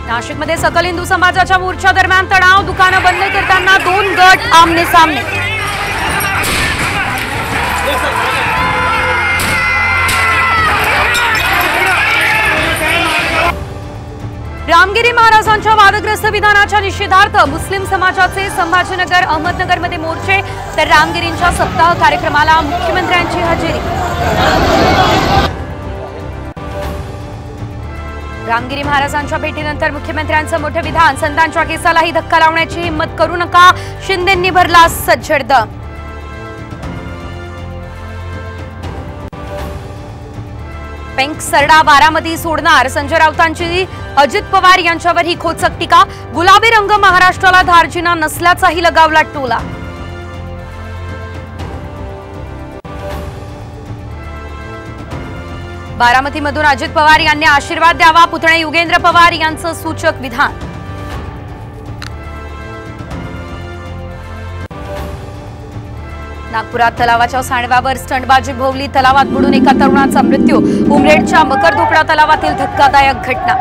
नाशिकमध्ये सकल हिंदू समाजाच्या मोर्चा दरम्यान तणाव, दुकानं बंद करताना दोन गट आमने सामने। रामगिरी महाराजांच्या वादग्रस्त विधानाच्या निषेधार्थ मुस्लिम समाजाचे संभाजीनगर अहमदनगरमध्ये मोर्चे, तर रामगिरींच्या सप्ताह कार्यक्रमाला मुख्यमंत्र्यांची हजेरी। रामगिरी महाराजांच्या भेटीनंतर मुख्यमंत्र्यांचं मोठे विधान, संतांच्या केसालाही धक्का लावण्याची हिंमत करू नका, शिंदेंनी भरला सज्जड दम। पेंक सरडा बारामती सोडणार, संजय राऊतांची अजित पवार यांच्यावर ही खोचक टीका, गुलाबी रंग महाराष्ट्राला धार्जिना नसल्याचाही लगावला टोला। बारामतीमधून अजित पवार यांनी आशीर्वाद द्यावा, पुतणे युगेंद्र पवार यांचं सूचक विधान। नागपुरात तलावाच्या सांडव्यावर स्टंटबाजी भोवली, तलावात बुडून एका तरुणाचा मृत्यू, उमरेडच्या मकरधोकडा तलावातील धक्कादायक घटना।